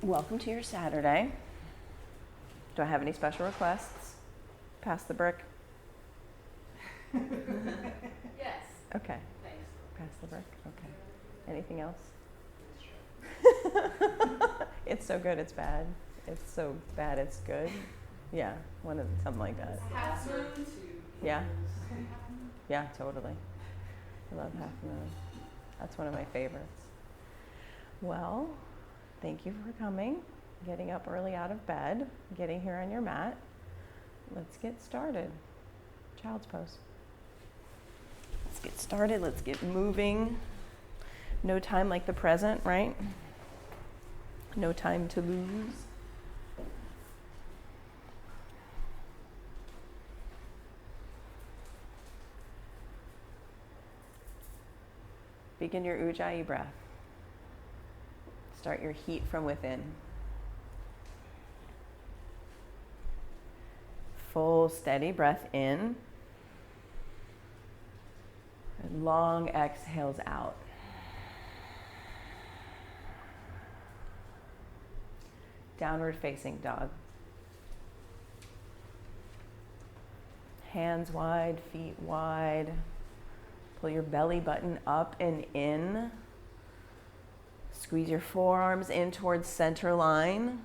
Welcome to your Saturday. Do I have any special requests? Pass the brick? Yes. Okay. Thanks. Pass the brick? Okay. Anything else? It's so good, it's bad. It's so bad, it's good. Yeah, something like that. Half moon to Yeah. Yeah, totally. I love Half Moon. That's one of my favorites. Well, thank you for coming, getting up early out of bed, getting here on your mat. Let's get started. Child's pose. Let's get started. Let's get moving. No time like the present, right? No time to lose. Begin your Ujjayi breath. Start your heat from within. Full, steady breath in. And long exhales out. Downward facing dog. Hands wide, feet wide. Pull your belly button up and in. Squeeze your forearms in towards center line.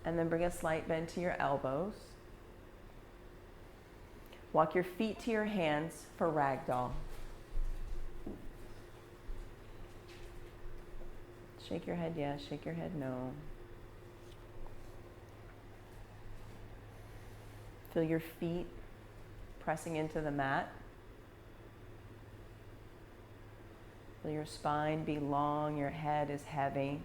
And then bring a slight bend to your elbows. Walk your feet to your hands for ragdoll. Shake your head yes, shake your head no. Feel your feet pressing into the mat. Feel your spine be long, your head is heavy.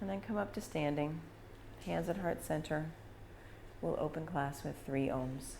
And then come up to standing, hands at heart center. We'll open class with 3 ohms.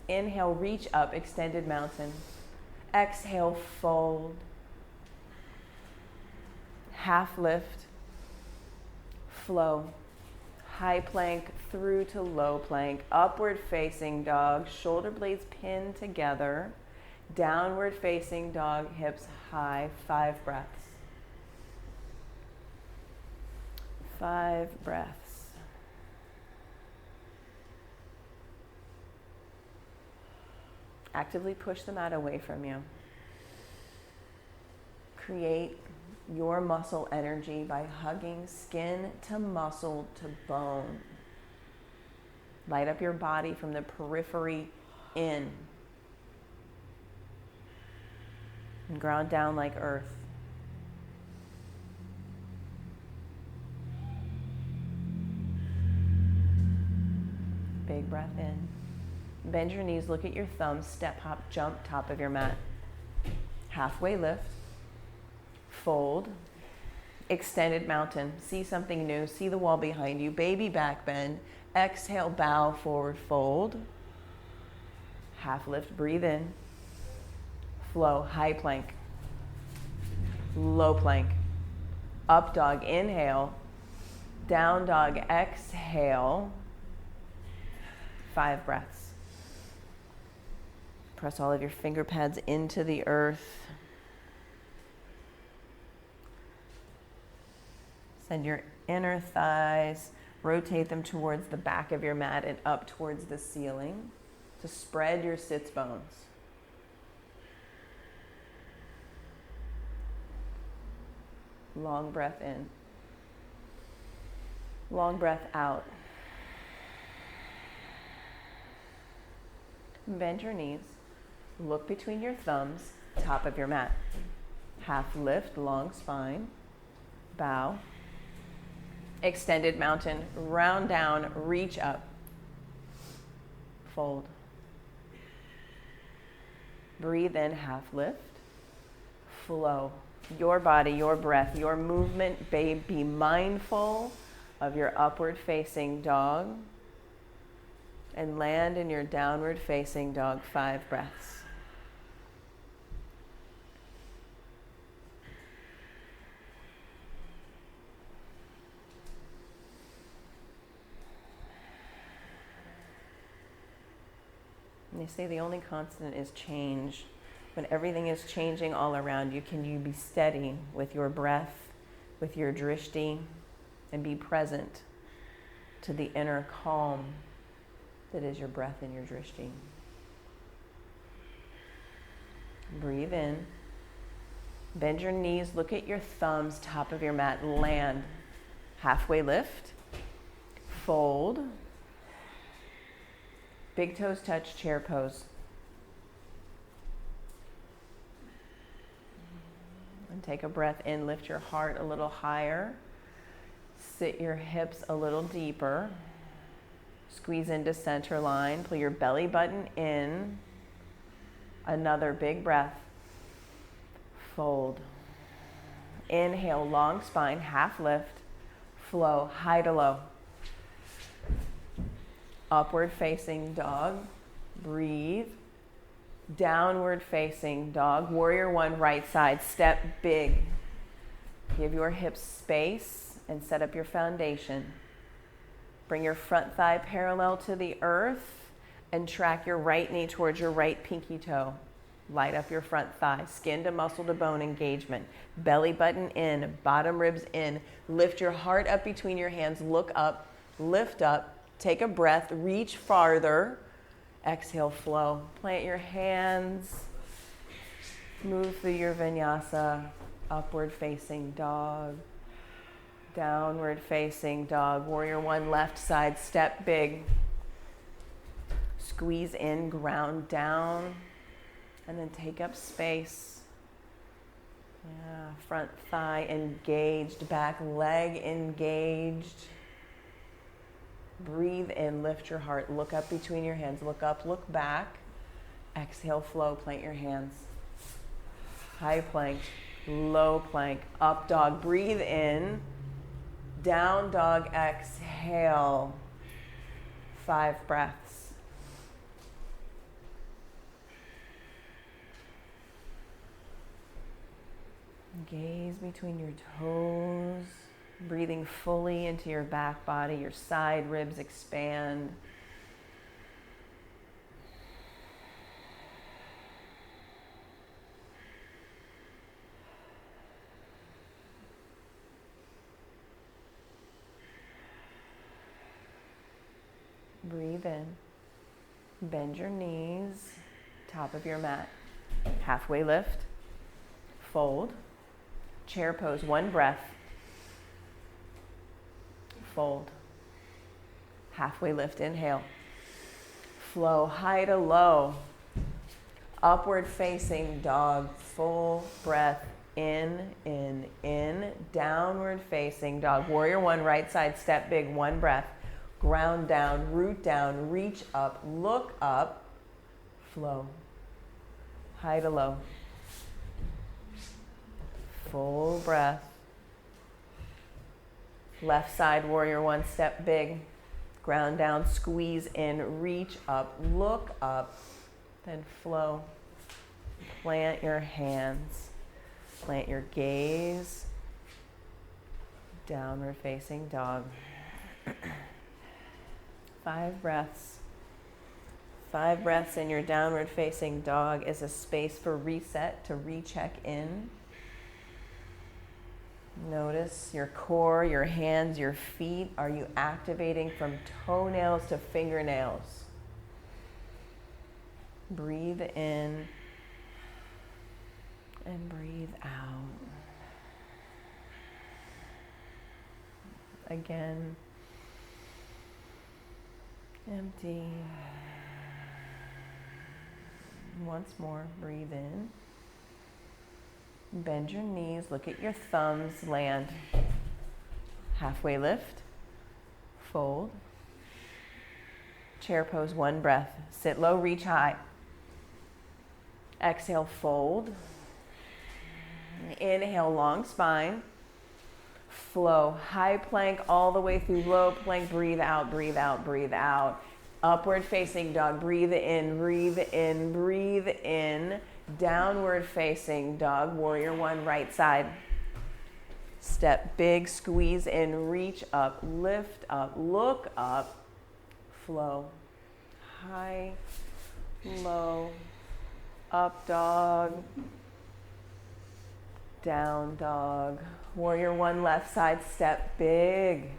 Inhale, reach up, extended mountain. Exhale, fold. Half lift. Flow. High plank through to low plank. Upward facing dog. Shoulder blades pinned together. Downward facing dog, hips high. 5 breaths. 5 breaths. Actively push the mat away from you. Create your muscle energy by hugging skin to muscle to bone. Light up your body from the periphery in. And ground down like earth. Big breath in. Bend your knees, look at your thumbs, step, hop, jump, top of your mat. Halfway lift. Fold. Extended mountain. See something new. See the wall behind you. Baby back bend. Exhale, bow, forward fold. Half lift, breathe in. Flow, high plank. Low plank. Up dog, inhale. Down dog, exhale. 5 breaths. Press all of your finger pads into the earth. Send your inner thighs, rotate them towards the back of your mat and up towards the ceiling to spread your sits bones. Long breath in. Long breath out. Bend your knees. Look between your thumbs, top of your mat. Half lift, long spine. Bow. Extended mountain, round down, reach up. Fold. Breathe in, half lift. Flow. Your body, your breath, your movement, babe. Be mindful of your upward facing dog. And land in your downward facing dog, 5 breaths. And they say the only constant is change. When everything is changing all around you, can you be steady with your breath, with your drishti, and be present to the inner calm that is your breath and your drishti. Breathe in. Bend your knees, look at your thumbs, top of your mat, land. Halfway lift. Fold. Big toes touch, chair pose. And take a breath in, lift your heart a little higher. Sit your hips a little deeper. Squeeze into center line, pull your belly button in. Another big breath. Fold. Inhale, long spine, half lift. Flow, high to low. Upward facing dog. Breathe. Downward facing dog. Warrior one, right side. Step big. Give your hips space and set up your foundation. Bring your front thigh parallel to the earth and track your right knee towards your right pinky toe. Light up your front thigh. Skin to muscle to bone engagement. Belly button in, bottom ribs in. Lift your heart up between your hands. Look up, lift up. Take a breath, reach farther. Exhale, flow. Plant your hands. Move through your vinyasa. Upward facing dog. Downward facing dog. Warrior one, left side, step big. Squeeze in, ground down. And then take up space. Yeah, front thigh engaged, back leg engaged. Breathe in, lift your heart, look up between your hands, look up, look back. Exhale, flow, plant your hands. High plank, low plank, up dog, breathe in. Down dog, exhale. 5 breaths. Gaze between your toes. Breathing fully into your back body, your side ribs expand. Breathe in. Bend your knees, top of your mat. Halfway lift. Fold. Chair pose, 1 breath. Fold. Halfway lift, inhale. Flow, high to low. Upward facing dog, full breath, in. Downward facing dog. Warrior one, right side, step big, 1 breath. Ground down, root down, reach up, look up, flow. High to low. Full breath. Left side, warrior one, step big. Ground down, squeeze in, reach up, look up, then flow. Plant your hands. Plant your gaze. Downward facing dog. 5 breaths. 5 breaths in your downward facing dog is a space for reset, to recheck in. Notice your core, your hands, your feet. Are you activating from toenails to fingernails? Breathe in and breathe out. Again, empty. Once more, breathe in. Bend your knees, look at your thumbs, land. Halfway lift, fold. Chair pose, one breath. Sit low, reach high. Exhale, fold. Inhale, long spine. Flow, high plank all the way through low plank. Breathe out, breathe out, breathe out. Upward facing dog, breathe in, breathe in, breathe in. Downward facing dog, warrior one, right side. Step big, squeeze in, reach up, lift up, look up, flow. High, low, up dog, down dog. Warrior one, left side, step big.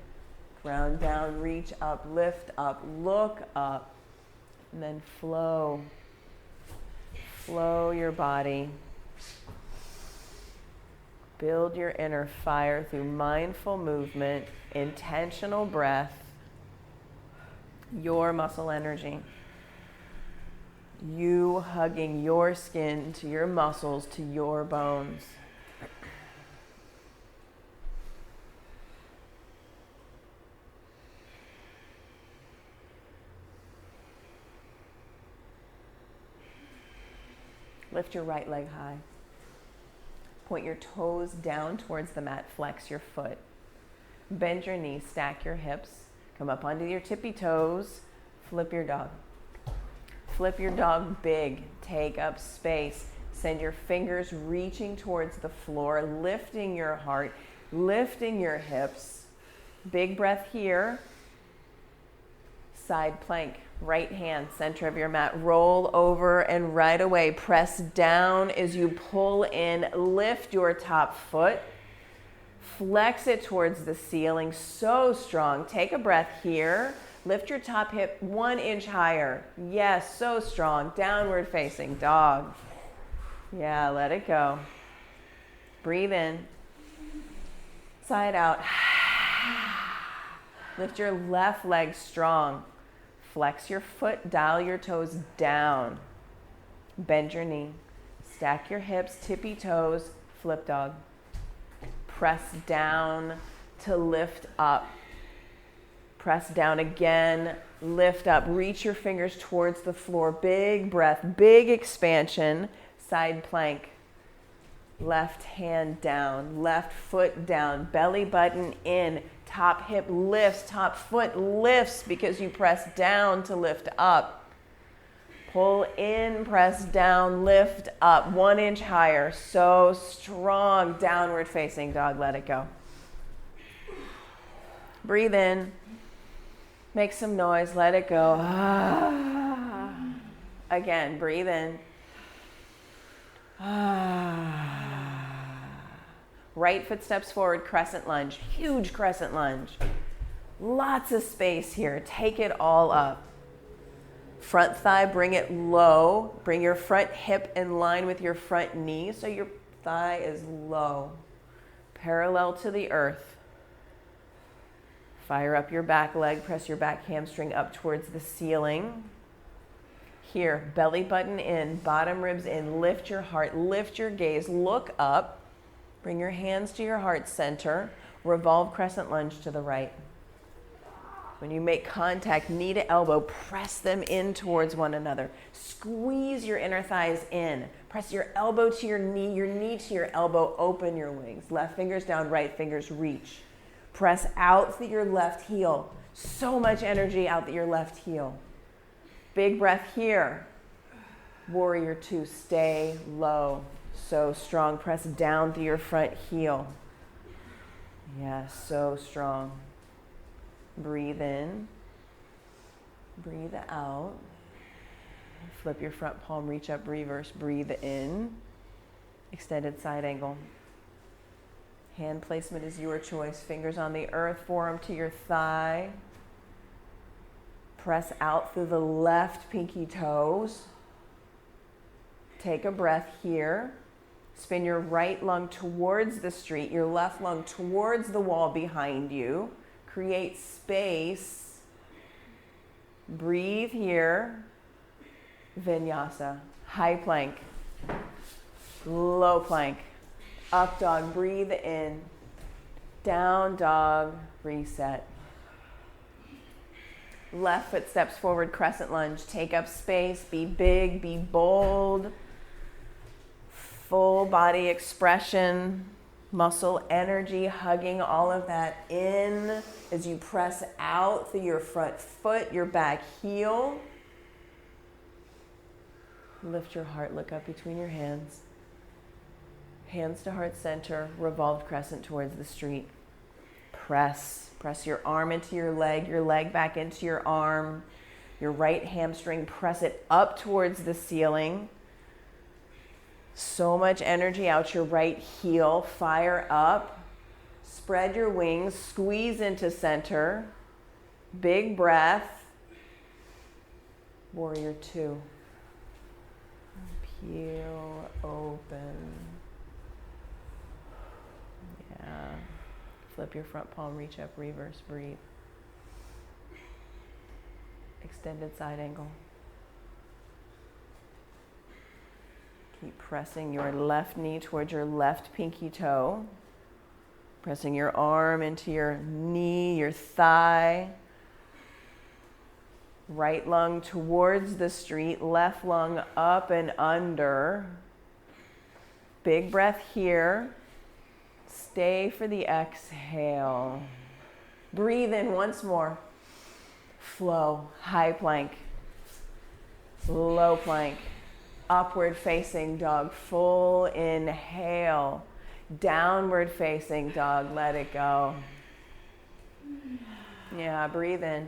Ground down, reach up, lift up, look up, and then flow. Flow your body. Build your inner fire through mindful movement, intentional breath, your muscle energy. You hugging your skin to your muscles, to your bones. Lift your right leg high. Point your toes down towards the mat. Flex your foot. Bend your knees. Stack your hips. Come up onto your tippy toes. Flip your dog. Flip your dog big. Take up space. Send your fingers reaching towards the floor. Lifting your heart. Lifting your hips. Big breath here. Side plank. Right hand, center of your mat. Roll over and right away. Press down as you pull in. Lift your top foot. Flex it towards the ceiling. So strong. Take a breath here. Lift your top hip 1 inch higher. Yes, so strong. Downward facing dog. Yeah, let it go. Breathe in. Side out. Lift your left leg strong. Flex your foot, dial your toes down. Bend your knee. Stack your hips, tippy toes, flip dog. Press down to lift up. Press down again, lift up. Reach your fingers towards the floor. Big breath, big expansion. Side plank. Left hand down, left foot down, belly button in. Top hip lifts, top foot lifts because you press down to lift up. Pull in, press down, lift up 1 inch higher. So strong. Downward facing dog, let it go. Breathe in. Make some noise, let it go. Again, breathe in. Right foot steps forward, crescent lunge. Huge crescent lunge. Lots of space here. Take it all up. Front thigh, bring it low. Bring your front hip in line with your front knee so your thigh is low. Parallel to the earth. Fire up your back leg. Press your back hamstring up towards the ceiling. Here, belly button in, bottom ribs in. Lift your heart, lift your gaze. Look up. Bring your hands to your heart center. Revolve crescent lunge to the right. When you make contact, knee to elbow, press them in towards one another. Squeeze your inner thighs in. Press your elbow to your knee to your elbow. Open your wings. Left fingers down, right fingers reach. Press out through your left heel. So much energy out through your left heel. Big breath here. Warrior two, stay low. So strong. Press down through your front heel. Yes, so strong. Breathe in. Breathe out. Flip your front palm, reach up, reverse. Breathe in. Extended side angle. Hand placement is your choice. Fingers on the earth, forearm to your thigh. Press out through the left pinky toes. Take a breath here. Spin your right lung towards the street, your left lung towards the wall behind you. Create space. Breathe here. Vinyasa. High plank. Low plank. Up dog. Breathe in. Down dog, reset. Left foot steps forward, crescent lunge. Take up space, be big, be bold. Full body expression, muscle energy, hugging all of that in as you press out through your front foot, your back heel. Lift your heart, look up between your hands. Hands to heart center, revolved crescent towards the street. Press your arm into your leg back into your arm. Your right hamstring, press it up towards the ceiling. So much energy out your right heel, fire up. Spread your wings, squeeze into center. Big breath. Warrior two. Peel open. Yeah. Flip your front palm, reach up, reverse, breathe. Extended side angle. Keep pressing your left knee towards your left pinky toe. Pressing your arm into your knee, your thigh. Right lung towards the street, left lung up and under. Big breath here. Stay for the exhale. Breathe in once more. Flow, high plank, low plank, upward facing dog, full inhale, downward facing dog, let it go. Yeah, breathe in.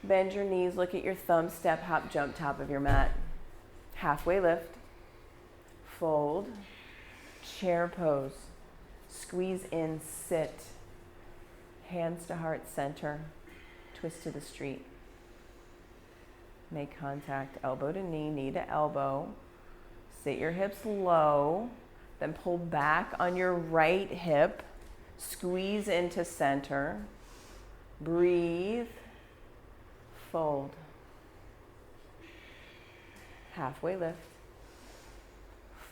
Bend your knees, look at your thumbs, step, hop, jump, top of your mat. Halfway lift, fold, chair pose, squeeze in, sit, hands to heart center, twist to the street. Make contact, elbow to knee, knee to elbow. Sit your hips low, then pull back on your right hip, squeeze into center, breathe, fold. Halfway lift,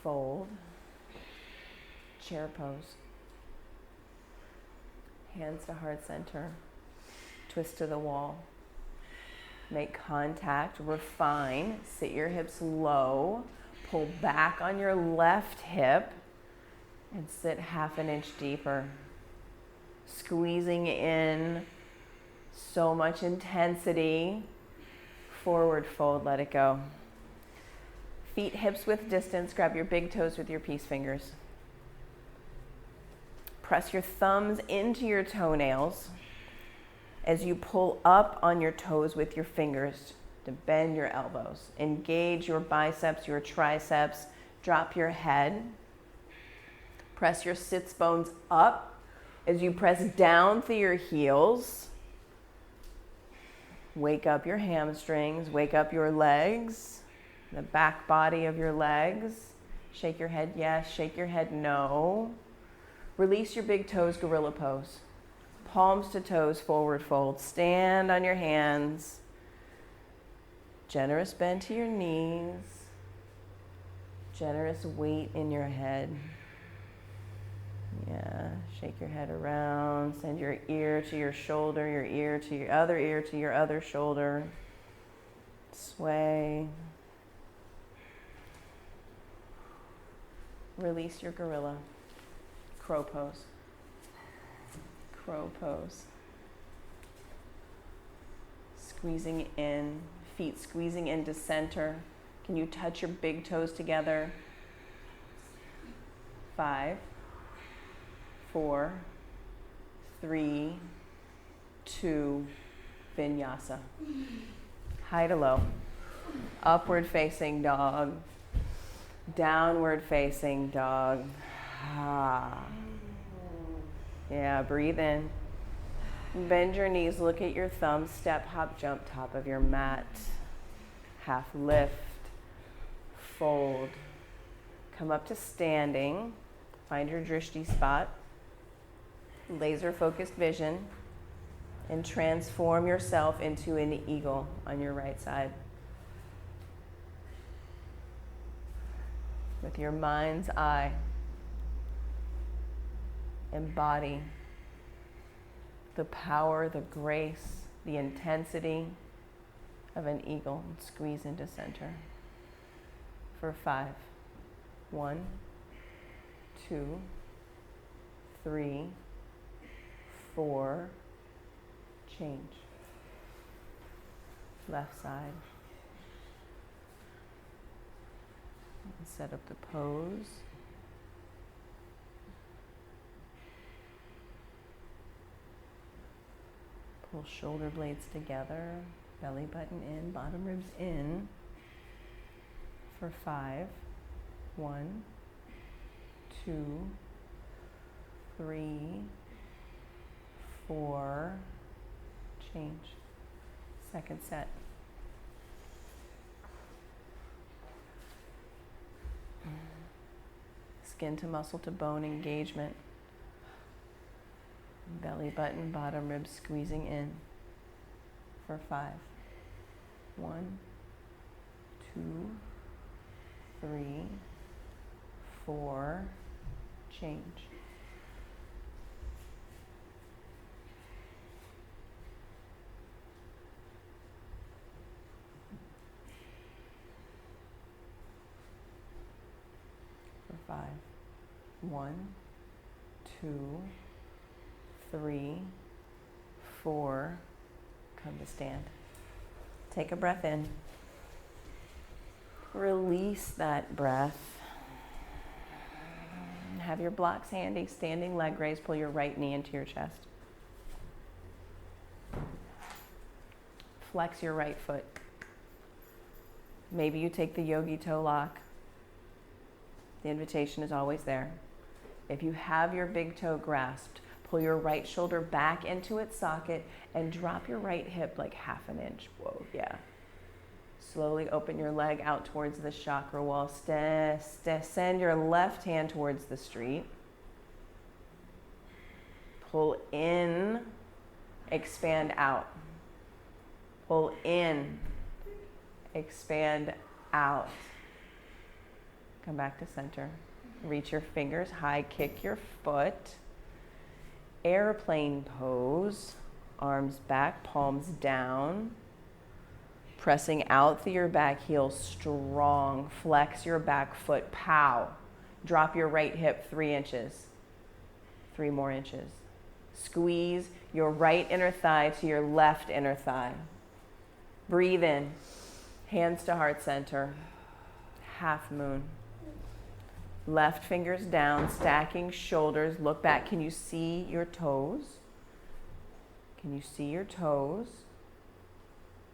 fold, chair pose. Hands to heart center, twist to the wall. Make contact, refine, sit your hips low, pull back on your left hip, and sit half an inch deeper. Squeezing in, so much intensity. Forward fold, let it go. Feet hips width distance, grab your big toes with your peace fingers. Press your thumbs into your toenails as you pull up on your toes with your fingers to bend your elbows. Engage your biceps, your triceps. Drop your head. Press your sits bones up as you press down through your heels. Wake up your hamstrings. Wake up your legs, the back body of your legs. Shake your head yes, shake your head no. Release your big toes, gorilla pose. Palms to toes, forward fold. Stand on your hands. Generous bend to your knees. Generous weight in your head. Yeah, shake your head around. Send your ear to your shoulder, your ear to your other shoulder. Sway. Release your gorilla. Crow pose. Crow pose. Squeezing in, feet squeezing into center. Can you touch your big toes together? 5, 4, 3, 2, vinyasa. High to low. Upward facing dog. Downward facing dog. Ah. Yeah, breathe in. Bend your knees, look at your thumbs, step, hop, jump, top of your mat. Half lift, fold. Come up to standing. Find your drishti spot. Laser focused vision. And transform yourself into an eagle on your right side. With your mind's eye. embody the power, the grace, the intensity of an eagle, and squeeze into center. For 5. 1, 2, 3, 4, change. Left side. And set up the pose. Pull shoulder blades together, belly button in, bottom ribs in. For 5. 1, 2, 3, 4, change. Second set. Skin to muscle to bone engagement. Belly button, bottom ribs squeezing in. For 5. 1, 2, 3, 4, change. For 5. 1, 2, 3, 4, come to stand. Take a breath in. Release that breath. Have your blocks handy, standing leg raise. Pull your right knee into your chest. Flex your right foot. Maybe you take the yogi toe lock. The invitation is always there. If you have your big toe grasped, pull your right shoulder back into its socket and drop your right hip like 1/2 inch. Whoa, yeah. Slowly open your leg out towards the chakra wall. Send your left hand towards the street. Pull in, expand out. Pull in, expand out. Come back to center. Reach your fingers high, kick your foot. Airplane pose. Arms back, palms down. Pressing out through your back heel strong. Flex your back foot, pow. Drop your right hip 3 inches. 3 more inches. Squeeze your right inner thigh to your left inner thigh. Breathe in. Hands to heart center. Half moon. Left fingers down, stacking shoulders. Look back. Can you see your toes? Can you see your toes?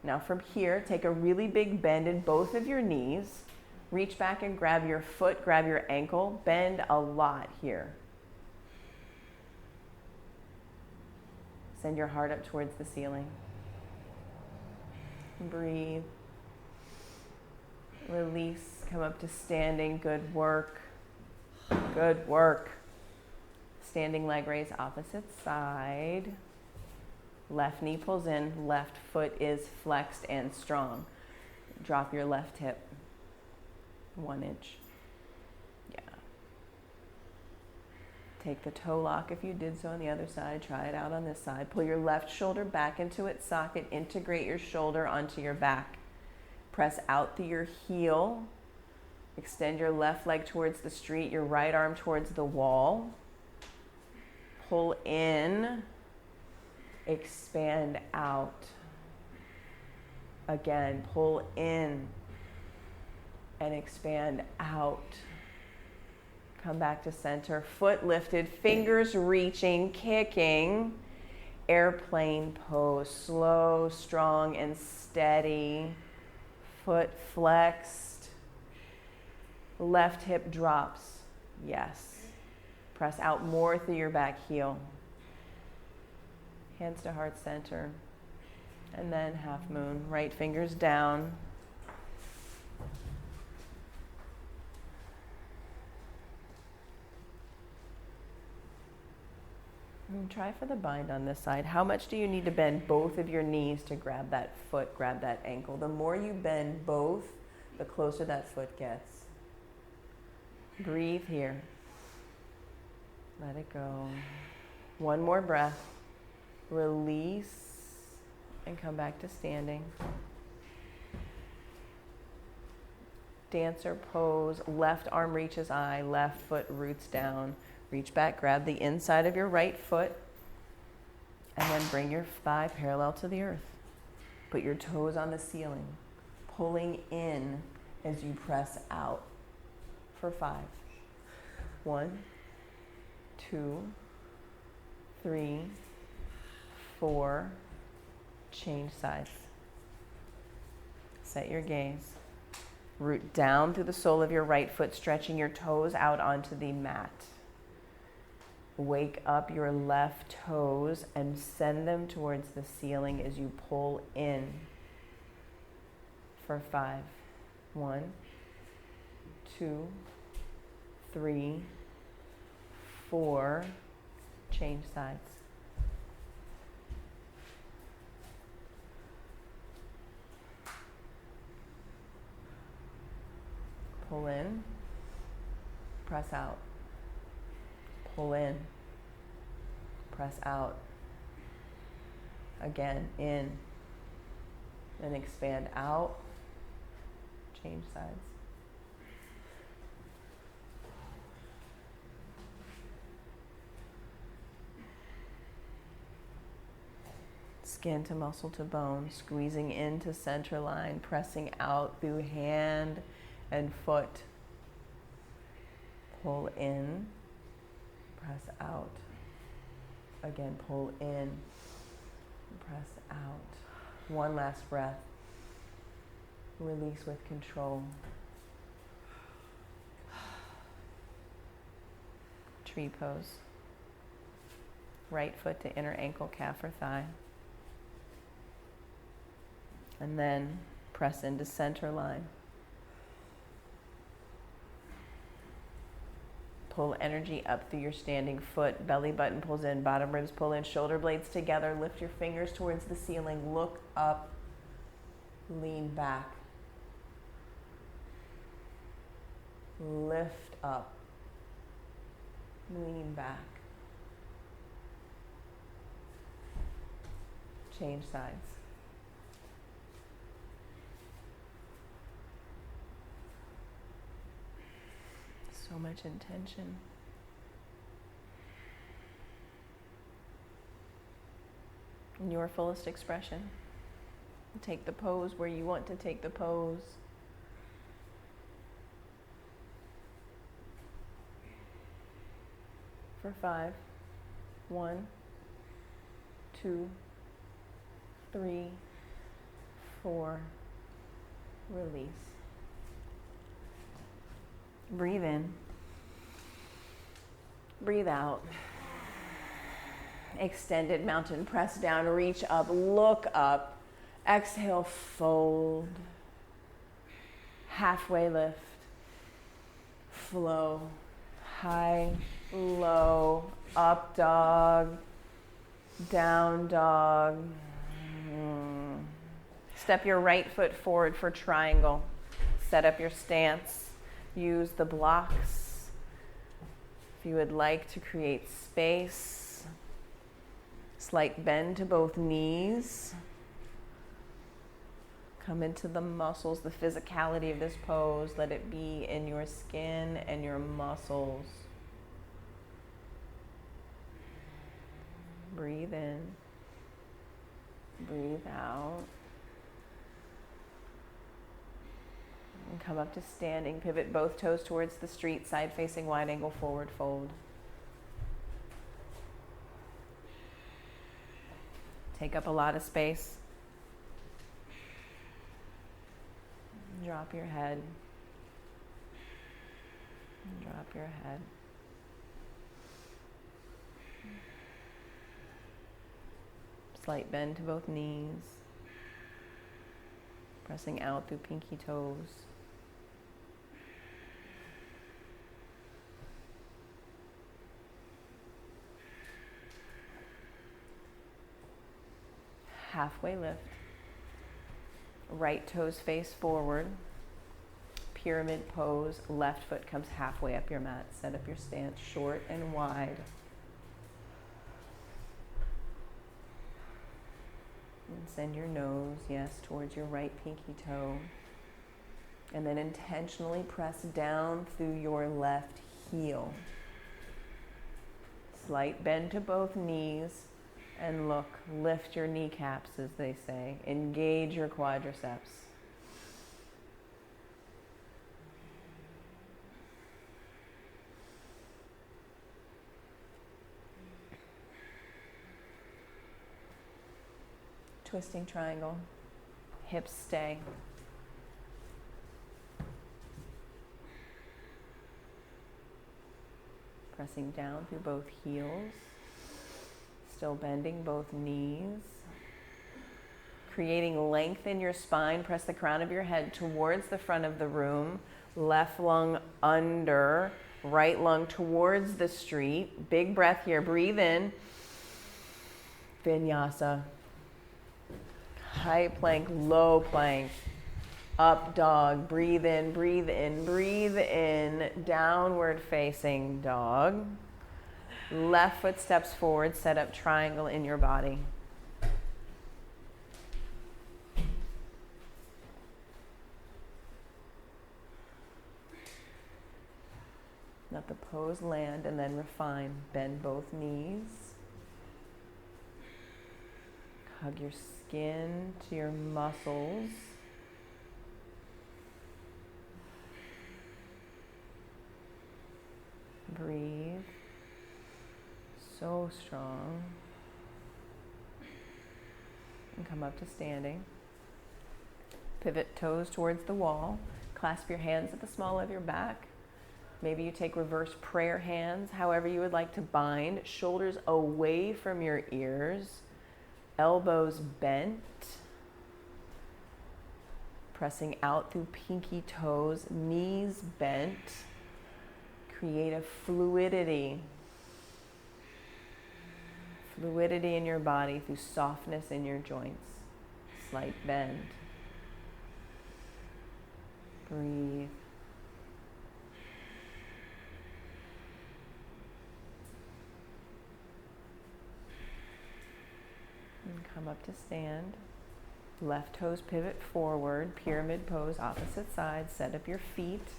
Now from here, take a really big bend in both of your knees. Reach back and grab your foot, grab your ankle. Bend a lot here. Send your heart up towards the ceiling. Breathe. Release. Come up to standing. Good work. Good work. Standing leg raise, opposite side. Left knee pulls in, left foot is flexed and strong. Drop your left hip. 1 inch. Yeah. Take the toe lock if you did so on the other side. Try it out on this side. Pull your left shoulder back into its socket. Integrate your shoulder onto your back. Press out through your heel. Extend your left leg towards the street, your right arm towards the wall. Pull in. Expand out. Again, pull in and expand out. Come back to center. Foot lifted, fingers reaching, kicking. Airplane pose. Slow, strong, and steady. Foot flexed. Left hip drops. Yes. Press out more through your back heel. Hands to heart center. And then half moon. Right fingers down. And try for the bind on this side. How much do you need to bend both of your knees to grab that foot, grab that ankle? The more you bend both, the closer that foot gets. Breathe here. Let it go. One more breath. Release and come back to standing. Dancer pose. Left arm reaches eye, left foot roots down. Reach back, grab the inside of your right foot, and then bring your thigh parallel to the earth. Put your toes on the ceiling, pulling in as you press out for 5. 1, 2, 3, 4. Change sides. Set your gaze. Root down through the sole of your right foot, stretching your toes out onto the mat. Wake up your left toes and send them towards the ceiling as you pull in for 5. 1, 2, 3, 4. Change sides. Pull in, press out. Pull in, press out. Again, in, then expand out. Change sides. Skin to muscle to bone, squeezing into center line, pressing out through hand and foot. Pull in, press out. Again, pull in, press out. One last breath. Release with control. Tree pose. Right foot to inner ankle, calf or thigh. And then press into center line. Pull energy up through your standing foot. Belly button pulls in, bottom ribs pull in, shoulder blades together. Lift your fingers towards the ceiling. Look up, lean back. Lift up, lean back. Change sides. So much intention. In your fullest expression. Take the pose where you want to take the pose. For 5. 1, 2, 3, 4. Release. Breathe in. Breathe out. Extended mountain press down, reach up, look up. Exhale, fold. Halfway lift. Flow. High, low, up dog, down dog. Step your right foot forward for triangle. Set up your stance. Use the blocks. If you would like to create space, slight bend to both knees. Come into the muscles, the physicality of this pose. Let it be in your skin and your muscles. Breathe in. Breathe out. And come up to standing. Pivot both toes towards the street, side facing wide angle forward fold. Take up a lot of space. Drop your head. Drop your head. Slight bend to both knees. Pressing out through pinky toes. Halfway lift. Right toes face forward. pyramid pose. Left foot comes halfway up your mat. Set up your stance short and wide. And send your nose, yes, towards your right pinky toe. And then intentionally press down through your left heel. Slight bend to both knees. And look, lift your kneecaps, as they say. Engage your quadriceps. Twisting triangle. Hips stay. Pressing down through both heels. Still bending both knees. Creating length in your spine. Press the crown of your head towards the front of the room. Left lung under. Right lung towards the street. Big breath here. Breathe in. Vinyasa. High plank, low plank. Up dog. Breathe in, breathe in, breathe in. Downward facing dog. Left foot steps forward, set up triangle in your body. Let the pose land and then refine. Bend both knees. Hug your skin to your muscles. Breathe. So strong. And come up to standing. Pivot toes towards the wall. Clasp your hands at the small of your back. Maybe you take reverse prayer hands, however you would like to bind. Shoulders away from your ears. Elbows bent. Pressing out through pinky toes. Knees bent. Create a fluidity. Fluidity in your body through softness in your joints. Slight bend. Breathe. And come up to stand. Left toes pivot forward. Pyramid pose, opposite side. Set up your feet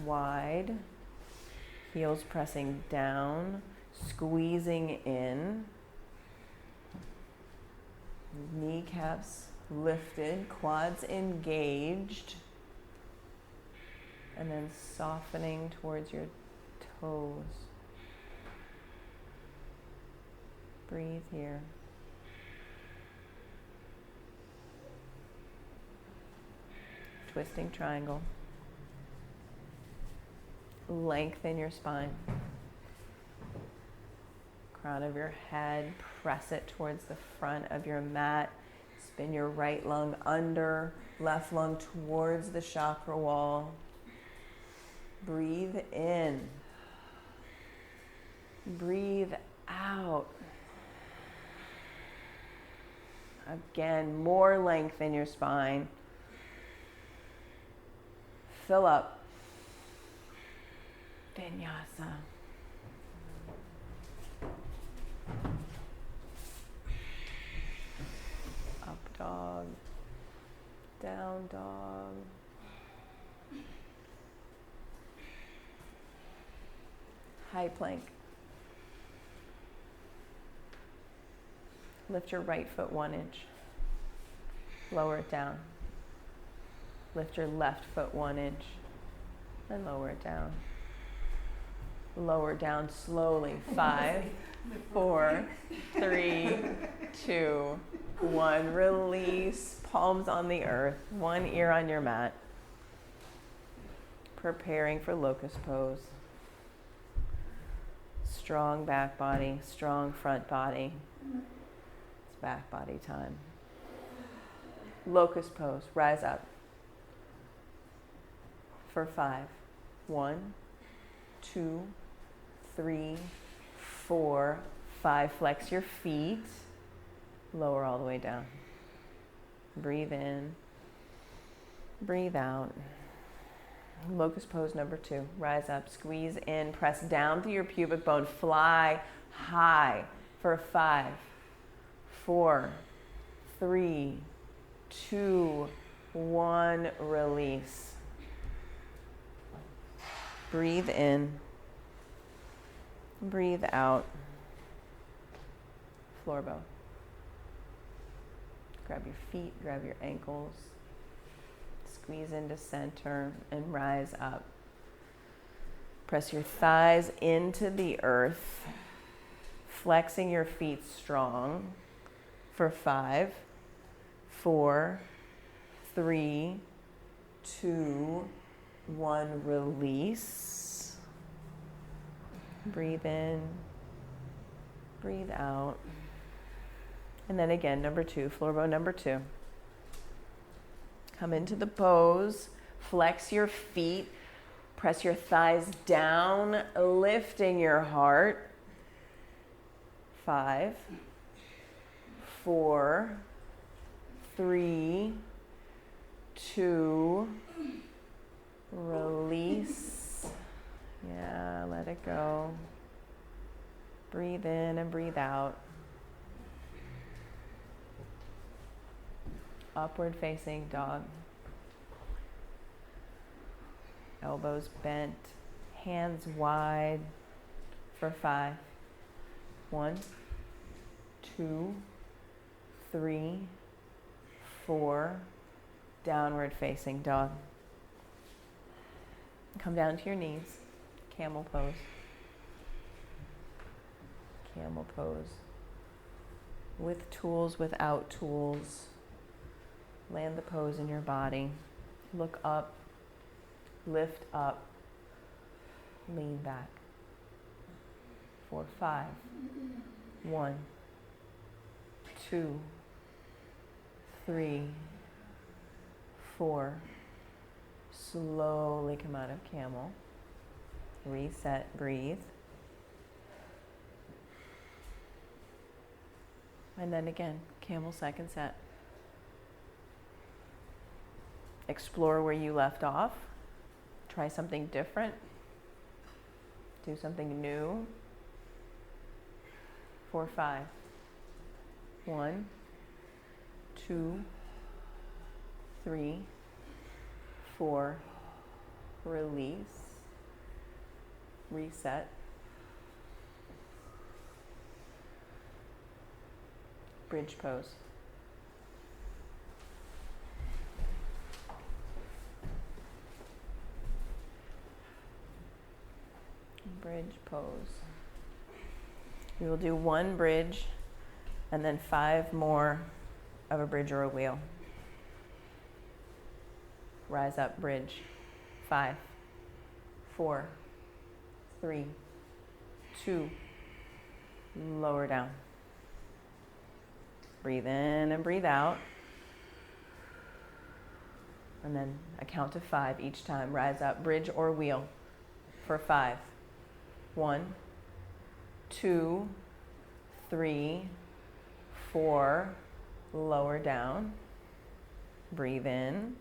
wide. Heels pressing down. Squeezing in. Kneecaps lifted. Quads engaged. And then softening towards your toes. Breathe here. Twisting triangle. Lengthen your spine. Crown of your head, press it towards the front of your mat. Spin your right lung under, left lung towards the chakra wall. Breathe in. Breathe out. Again, more length in your spine. Fill up. Vinyasa. Up dog. Down dog. High plank. Lift your right foot 1 inch. Lower it down. Lift your left foot 1 inch. And lower it down. Lower down slowly. 5, 4, 3, 2, 1. Release. Palms on the earth. One ear on your mat. Preparing for locust pose. Strong back body, strong front body. It's back body time. Locust pose. Rise up. For 5. 1, 2, 3, 4, 5. Flex your feet. Lower all the way down. Breathe in. Breathe out. Locust pose number 2. Rise up, squeeze in, press down through your pubic bone, fly high for 5, 4, 3, 2, 1, release. Breathe in, breathe out. Floor bow. Grab your feet, grab your ankles. Squeeze into center and rise up. Press your thighs into the earth, flexing your feet strong for 5, 4, 3, 2, 1, release. Breathe in, breathe out. And then again, number 2, floor bow number 2. Come into the pose, flex your feet, press your thighs down, lifting your heart. 5, 4, 3, 2, release. Yeah, let it go. Breathe in and breathe out. Upward facing dog. Elbows bent, hands wide for 5. 1, 2, 3, 4. Downward facing dog. Come down to your knees. Camel pose. Camel pose. With tools, without tools. Land the pose in your body. Look up, lift up, lean back. 4, 5. 1, 2, 3, 4. Slowly come out of camel. Reset, breathe. And then again, camel second set. Explore where you left off. Try something different. Do something new. 4, 5. 1, 2, 3, 4. Release. Reset. Bridge pose. Bridge pose. We will do 1 bridge and then 5 more of a bridge or a wheel. Rise up, bridge. 5, 4, 3, 2, lower down. Breathe in and breathe out. And then a count of 5 each time. Rise up, bridge or wheel for 5. 1, 2, 3, 4, lower down. Breathe in,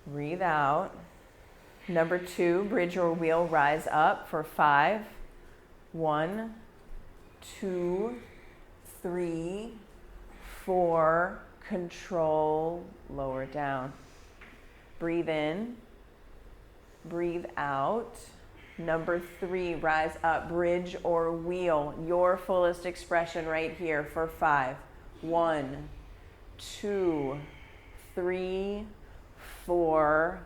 breathe out. Number 2, bridge or wheel, rise up for 5. 1, 2, 3, 4, control, lower down. Breathe in, breathe out. Number 3, rise up, bridge or wheel, your fullest expression right here for 5. 1, 2, 3, 4,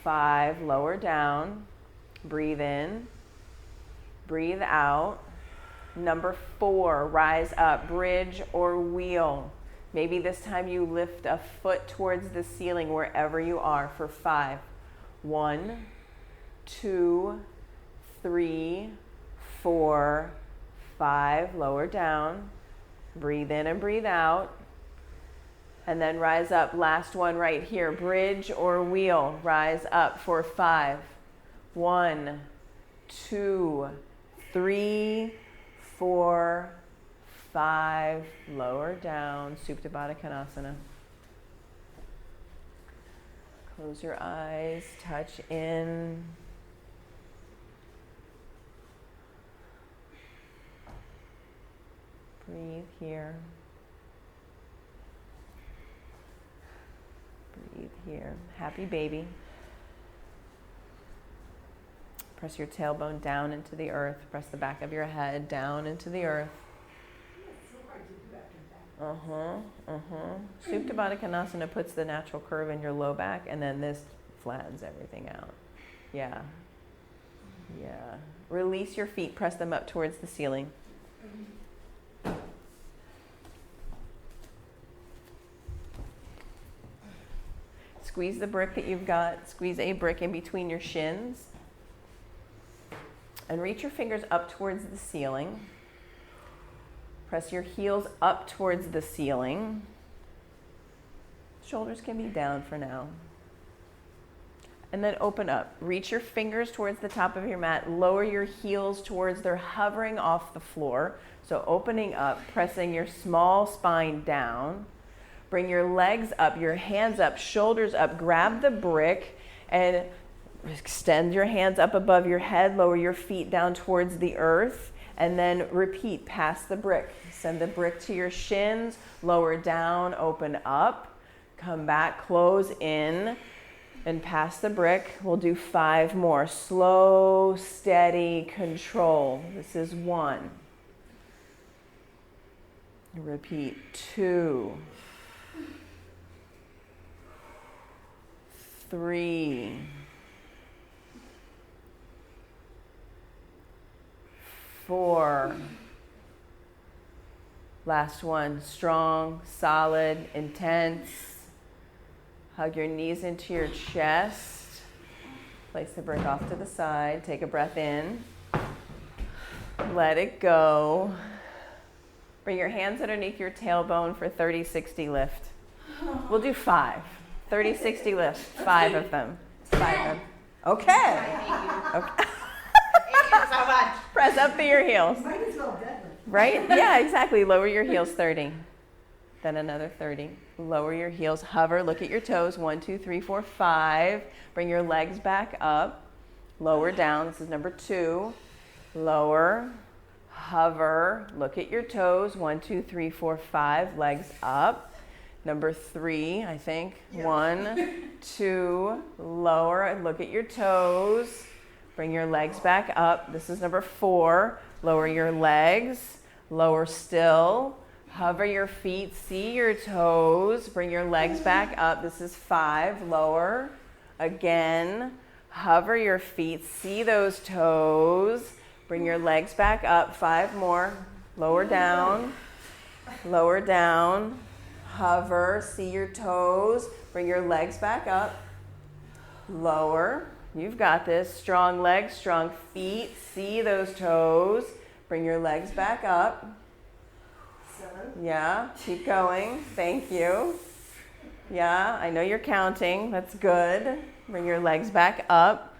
5, lower down. Breathe in, breathe out. Number 4, rise up, bridge or wheel. Maybe this time you lift a foot towards the ceiling wherever you are for 5. 1, 2, 3, 4, 5, lower down. Breathe in and breathe out. And then rise up, last one right here, bridge or wheel, rise up for 5. 1, 2, 3, 4, 5, lower down, Supta Baddha Konasana. Close your eyes, touch in. Breathe here. Breathe here. Happy baby. Press your tailbone down into the earth. Press the back of your head down into the earth. Supta Baddha Konasana puts the natural curve in your low back, and then this flattens everything out. Yeah. Yeah. Release your feet. Press them up towards the ceiling. Squeeze the brick that you've got. Squeeze a brick in between your shins. And reach your fingers up towards the ceiling. Press your heels up towards the ceiling. Shoulders can be down for now. And then open up. Reach your fingers towards the top of your mat. Lower your heels towards, they're hovering off the floor. So opening up, pressing your small spine down. Bring your legs up, your hands up, shoulders up. Grab the brick and extend your hands up above your head. Lower your feet down towards the earth. And then repeat, pass the brick. Send the brick to your shins, lower down, open up. Come back, close in, and pass the brick. We'll do 5 more. Slow, steady control. This is 1. Repeat, 2. 3. 4. Last one. Strong, solid, intense. Hug your knees into your chest. Place the brick off to the side. Take a breath in. Let it go. Bring your hands underneath your tailbone for 30-60 lift. We'll do 5. 30-60 lift. 5 of them. 5 of them. Okay. Okay. So much. Press up through your heels. Might as well deadlift. Right? Yeah, exactly. Lower your heels 30. Then another 30. Lower your heels. Hover. Look at your toes. 1, 2, 3, 4, 5. Bring your legs back up. Lower down. This is number 2. Lower. Hover. Look at your toes. 1, 2, 3, 4, 5. Legs up. Number 3, I think. Yeah. 1, 2. Lower. Look at your toes. Bring your legs back up. This is number 4. Lower your legs. Lower still. Hover your feet. See your toes. Bring your legs back up. This is 5. Lower. Again. Hover your feet. See those toes. Bring your legs back up. 5 more. Lower down. Lower down. Hover. See your toes. Bring your legs back up. Lower. You've got this. Strong legs, strong feet. See those toes. Bring your legs back up. 7. Yeah, keep going. Thank you. Yeah, I know you're counting. That's good. Bring your legs back up.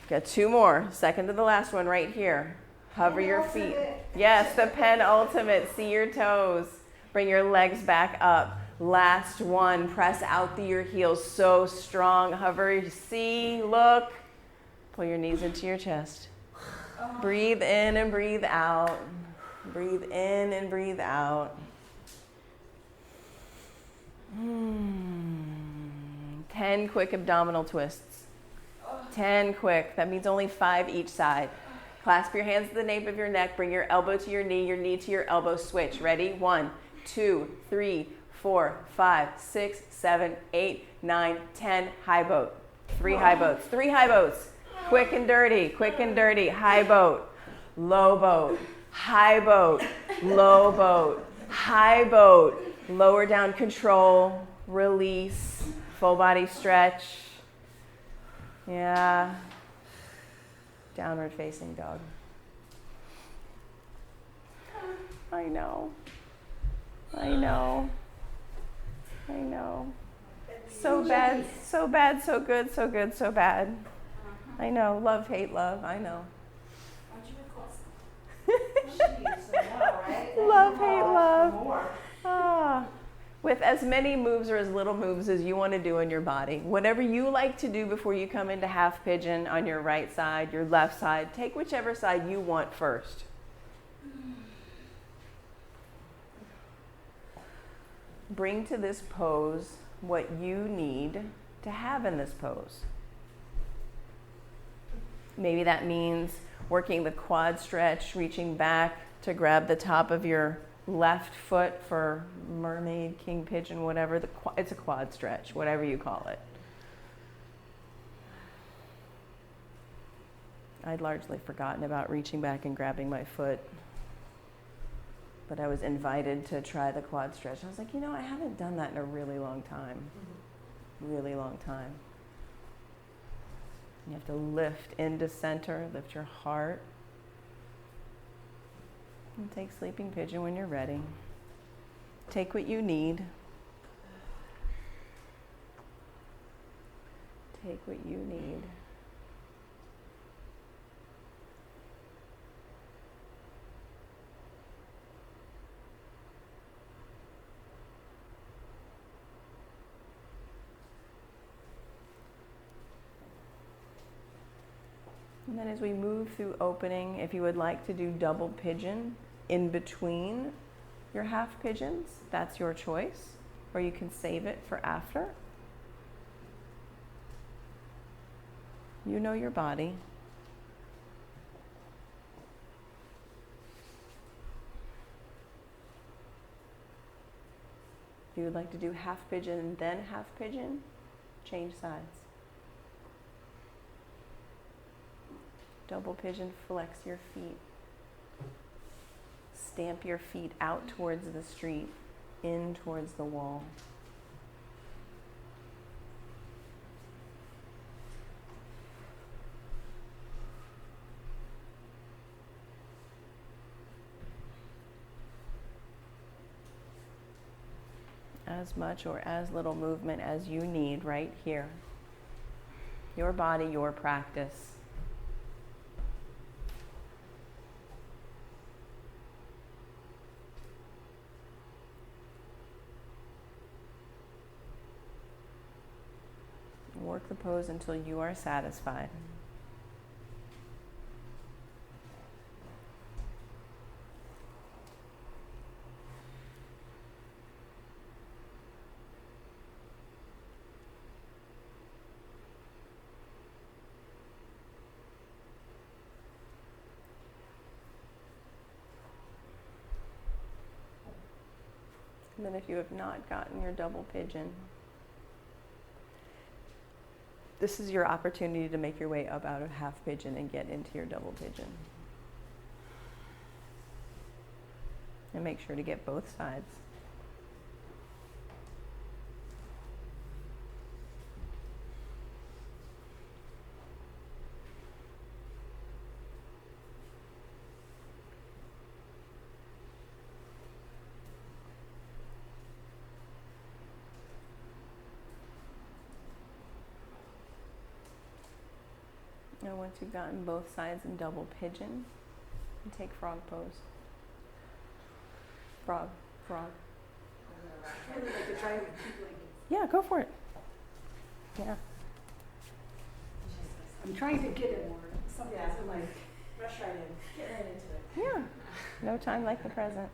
Got 2 more. Second to the last one right here. Hover your feet. Yes, the penultimate. See your toes. Bring your legs back up. Last one. Press out through your heels. So strong. Hover. See. Look. Pull your knees into your chest. Breathe in and breathe out. Breathe in and breathe out. 10 quick abdominal twists. 10 quick. That means only 5 each side. Clasp your hands to the nape of your neck. Bring your elbow to your knee to your elbow. Switch. Ready? 1, 2, 3, 4, 5, 6, 7, 8, 9, 10. High boat. 3 high boats. 3 high boats. Quick and dirty. Quick and dirty. High boat. Low boat. High boat. Low boat. High boat. Lower down. Control. Release. Full body stretch. Yeah. Downward facing dog. I know. I know. I know. So bad, so bad, so good, so good, so bad. I know. Love, hate, love. I know. Love, hate, love. Ah. with as many moves or as little moves as you want to do in your body. Whatever you like to do before you come into half pigeon on your right side, your left side, take whichever side you want first. Bring to this pose what you need to have in this pose. Maybe that means working the quad stretch, reaching back to grab the top of your left foot for mermaid, king pigeon, whatever. It's a quad stretch, whatever you call it. I'd largely forgotten about reaching back and grabbing my foot, but I was invited to try the quad stretch. I was like, I haven't done that in a really long time. Really long time. You have to lift into center, lift your heart. And take sleeping pigeon when you're ready. Take what you need. Take what you need. And then as we move through opening, if you would like to do double pigeon in between your half pigeons, that's your choice, or you can save it for after. You know your body. If you would like to do half pigeon and then half pigeon, change sides. Double pigeon, flex your feet. Stamp your feet out towards the street, in towards the wall. As much or as little movement as you need right here. Your body, your practice. Work the pose until you are satisfied. And then if you have not gotten your double pigeon, this is your opportunity to make your way up out of half pigeon and get into your double pigeon. And make sure to get both sides. And once you've gotten both sides in double pigeon, you take frog pose. Frog. I really like to try with 2 blankets. Yeah, go for it. Yeah. I'm trying to get it more. Something Yeah, I'm like, rush right in. Get right into it. Yeah. No time like the present.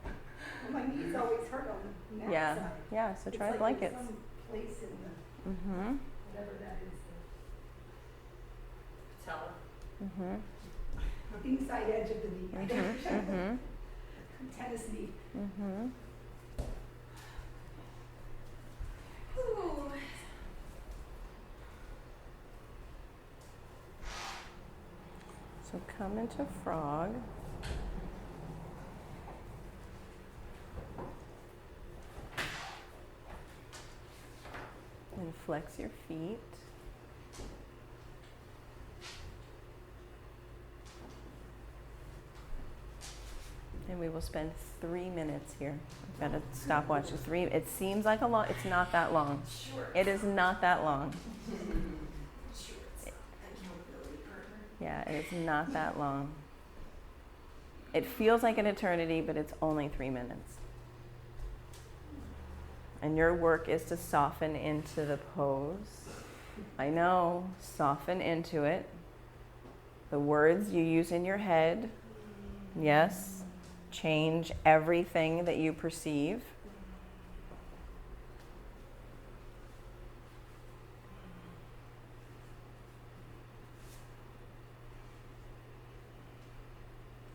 my knees always hurt on that Yeah. side. Yeah, so It's try like blankets. Some place in the, Mm-hmm. whatever that is. Patella. Mm-hmm. The inside edge of the knee. Mm-hmm. Tennis knee. Mm-hmm. Ooh. So come into frog. And flex your feet. And we will spend 3 minutes here. I've got a stopwatch of 3. It seems like a long, it's not that long. Sure. It is not that long. Sure. Accountability partner. Yeah, it's not that long. It feels like an eternity, but it's only 3 minutes. And your work is to soften into the pose. I know, soften into it. The words you use in your head, yes, change everything that you perceive.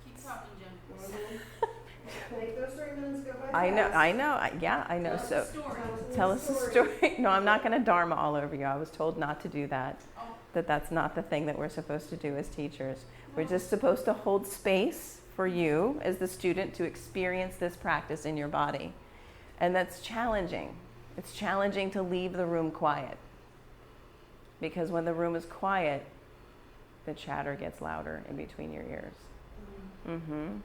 Keep talking, Jen. Make those 3 minutes go by I know, fast. I know, I know. So tell us a story. No, I'm not going to dharma all over you. I was told not to do that. That's not the thing that we're supposed to do as teachers. We're just supposed to hold space for you as the student to experience this practice in your body. And that's challenging. It's challenging to leave the room quiet. Because when the room is quiet, the chatter gets louder in between your ears. Mm-hmm.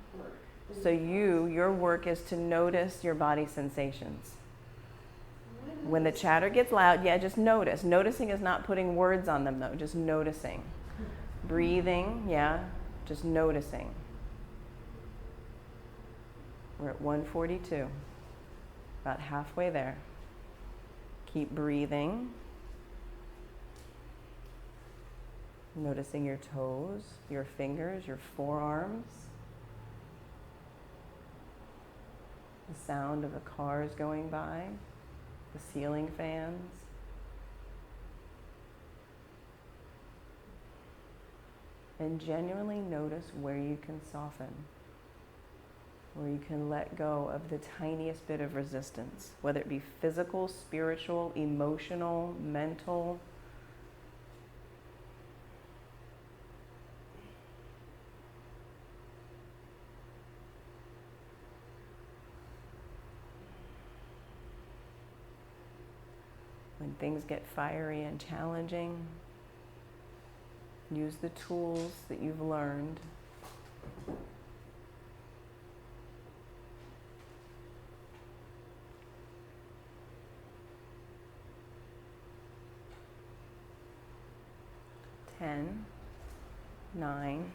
So your work is to notice your body sensations. When the chatter gets loud, just notice. Noticing is not putting words on them though, just noticing. Breathing, just noticing. We're at 142, about halfway there. Keep breathing. Noticing your toes, your fingers, your forearms. The sound of the cars going by, the ceiling fans. And genuinely notice where you can soften, where you can let go of the tiniest bit of resistance, whether it be physical, spiritual, emotional, mental. When things get fiery and challenging, use the tools that you've learned. Ten, 9,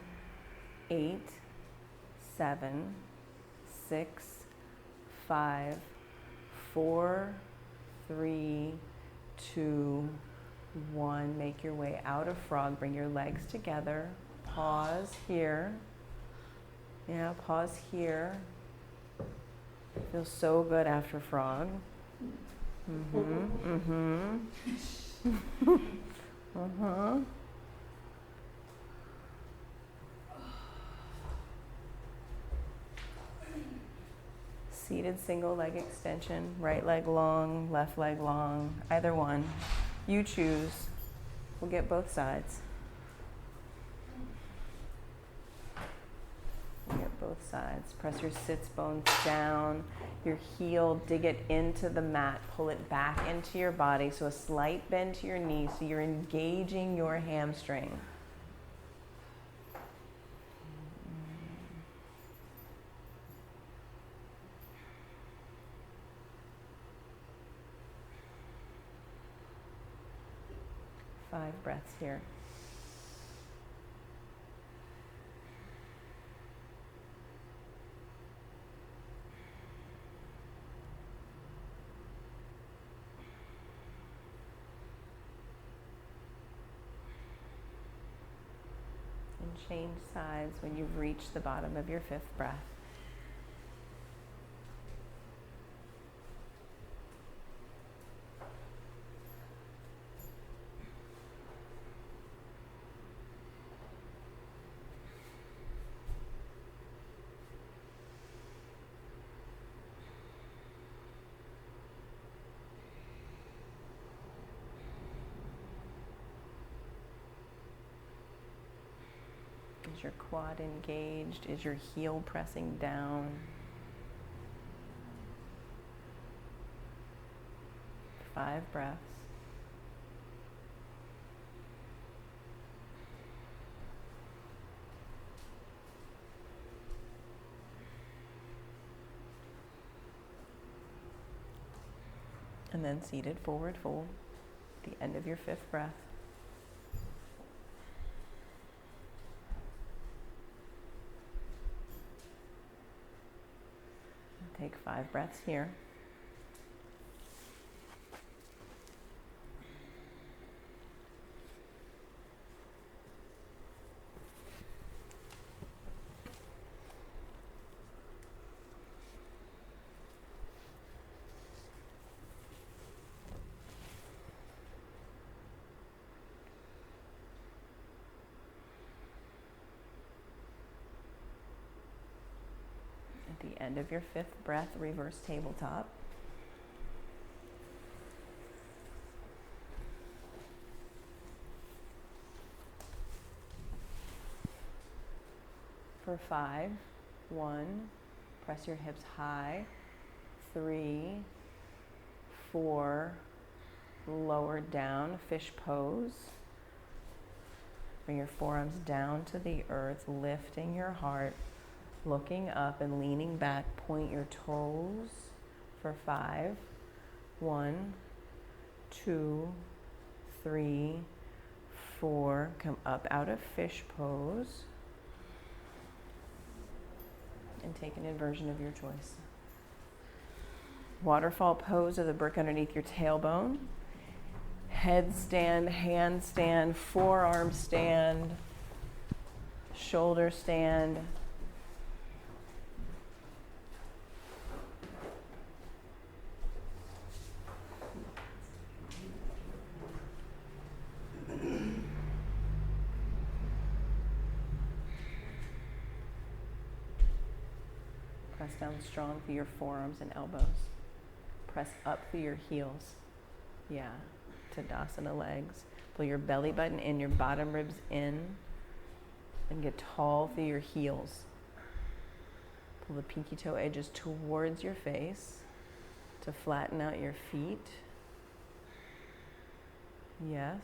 8, 7, 6, 5, 4, 3, 2, 1. Make your way out of frog. Bring your legs together. Pause here. Pause here. Feels so good after frog. Seated single leg extension, right leg long, left leg long, either one. You choose. We'll get both sides. We'll get both sides. Press your sits bones down. Your heel, dig it into the mat. Pull it back into your body. So a slight bend to your knee. So you're engaging your hamstring. Five breaths here. And change sides when you've reached the bottom of your fifth breath. Is your quad engaged? Is your heel pressing down? Five breaths. And then seated forward fold, the end of your fifth breath. Take 5 breaths here. end of your 5th breath, reverse tabletop. For 5, 1, press your hips high. 3, 4, lower down, fish pose. Bring your forearms down to the earth, lifting your heart, looking up and leaning back. Point your toes for 5. 1, 2, 3, 4. Come up out of fish pose. And take an inversion of your choice. Waterfall pose of the brick underneath your tailbone. Headstand, handstand, forearm stand, shoulder stand. Press down strong through your forearms and elbows. Press up through your heels. Yeah, Tadasana legs. Pull your belly button in, your bottom ribs in, and get tall through your heels. Pull the pinky toe edges towards your face to flatten out your feet. Yes.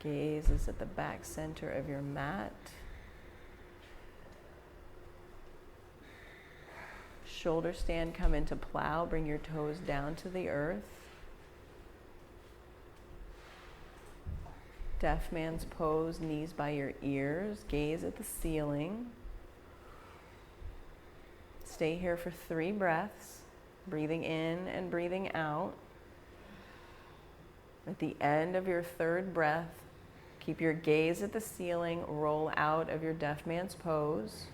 Gaze is at the back center of your mat. Shoulder stand, come into plow. Bring your toes down to the earth. Deaf man's pose, knees by your ears. Gaze at the ceiling. Stay here for 3 breaths. Breathing in and breathing out. At the end of your 3rd breath, keep your gaze at the ceiling. Roll out of your deaf man's pose.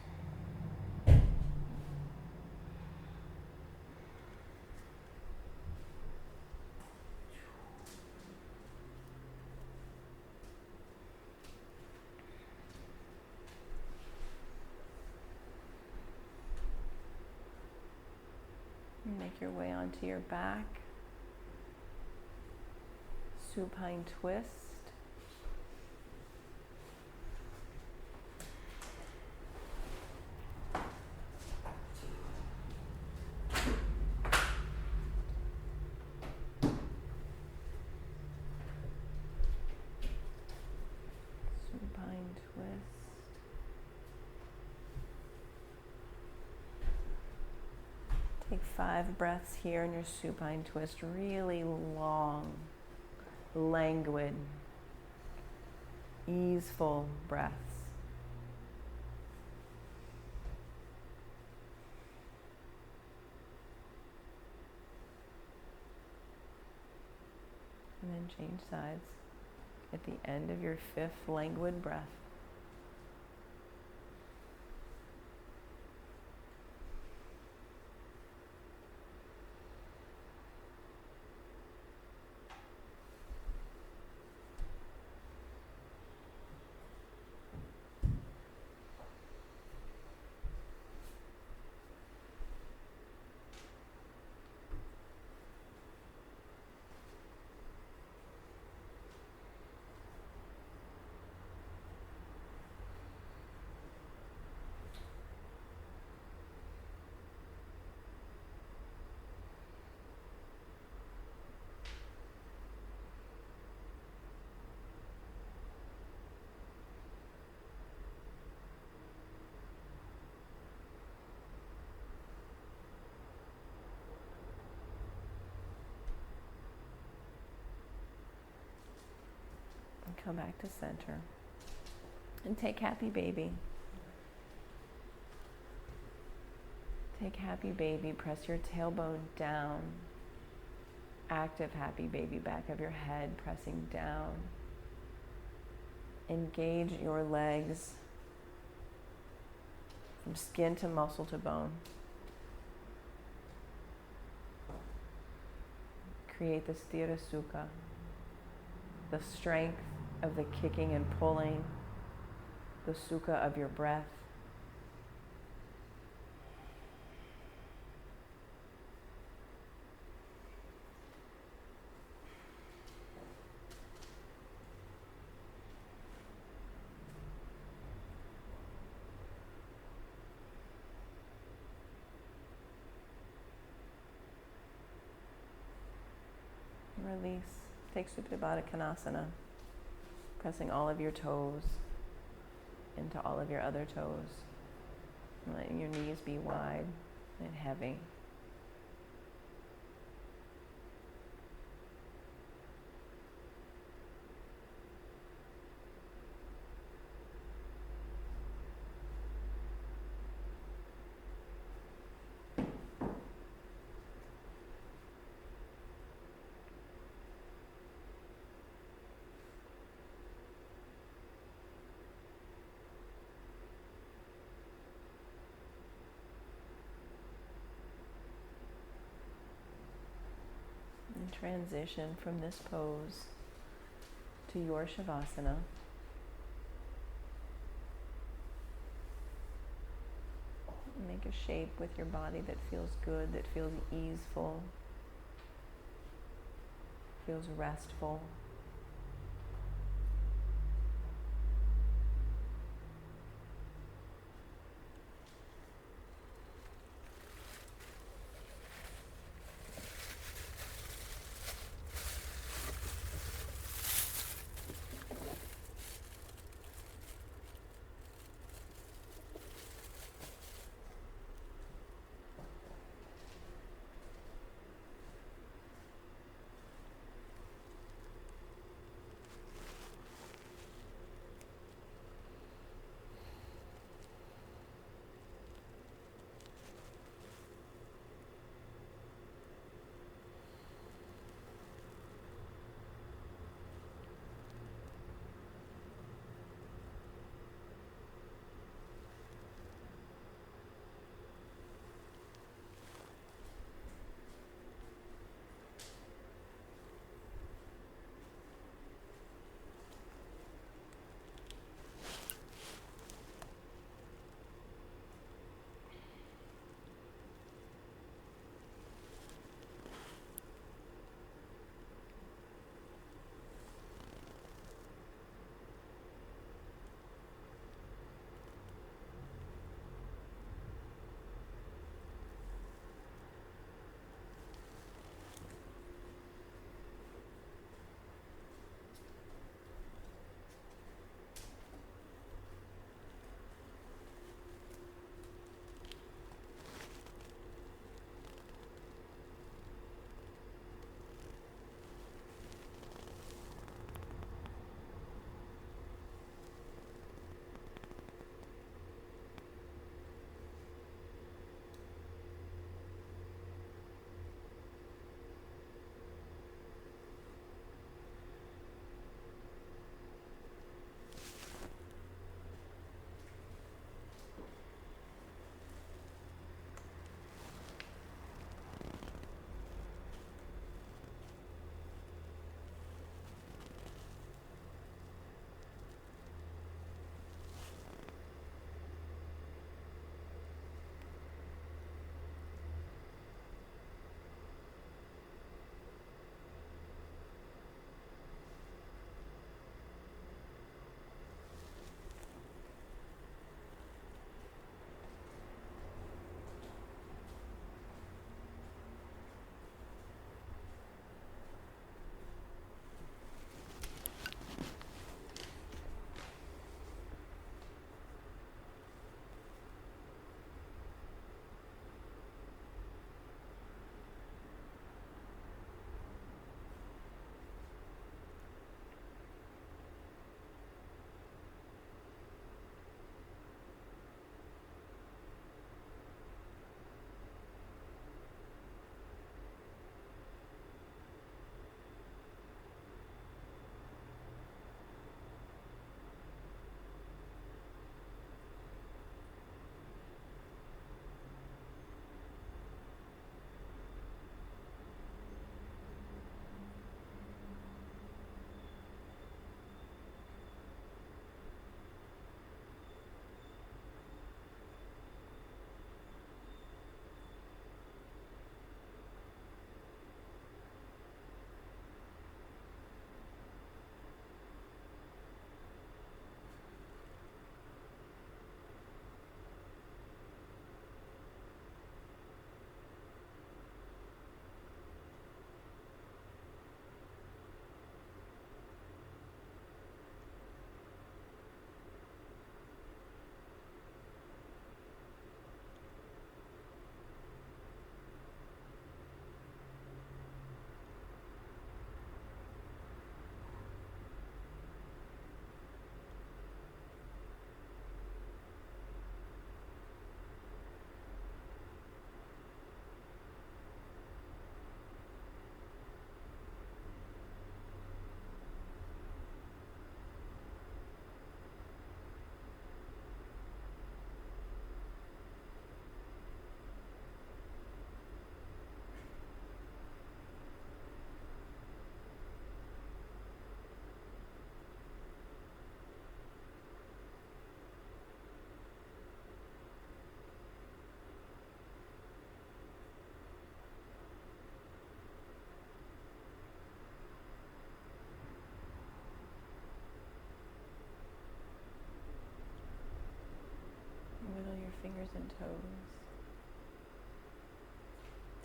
Make your way onto your back. Supine twist. Supine twist. Take 5 breaths here in your supine twist, really long, languid, easeful breaths. And then change sides at the end of your 5th languid breath. Come back to center and take happy baby. Take happy baby, press your tailbone down. Active happy baby, back of your head pressing down. Engage your legs from skin to muscle to bone. Create this sthira sukha, the strength of the kicking and pulling, the sukha of your breath. Release. Take Supine Konasana, pressing all of your toes into all of your other toes. And letting your knees be wide and heavy. And transition from this pose to your Shavasana. Make a shape with your body that feels good, that feels easeful, feels restful.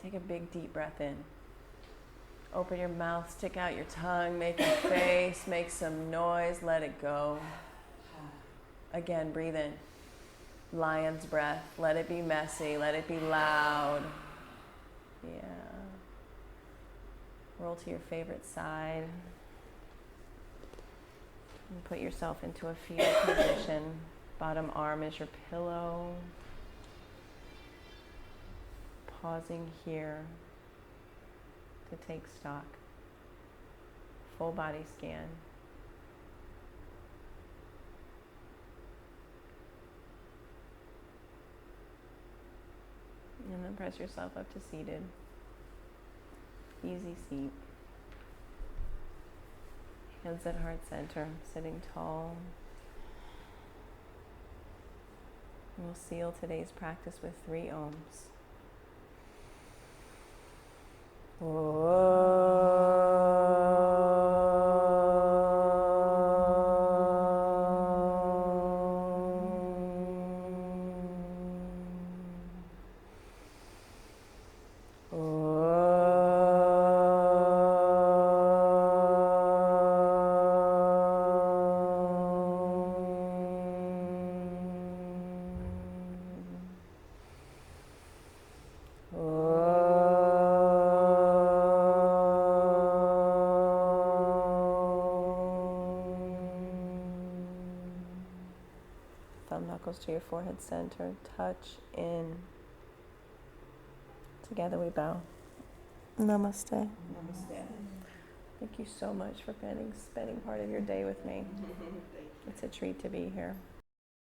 Take a big deep breath in. Open your mouth, stick out your tongue, make a face, make some noise, let it go. Again, breathe in. Lion's breath. Let it be messy, let it be loud. Yeah. Roll to your favorite side. And put yourself into a fetal position. Bottom arm is your pillow. Pausing here to take stock. Full body scan. And then press yourself up to seated. Easy seat. Hands at heart center, sitting tall. We'll seal today's practice with 3 ohms. Thumb knuckles to your forehead center. Touch in. Together we bow. Namaste. Namaste. Thank you so much for spending part of your day with me. It's a treat to be here.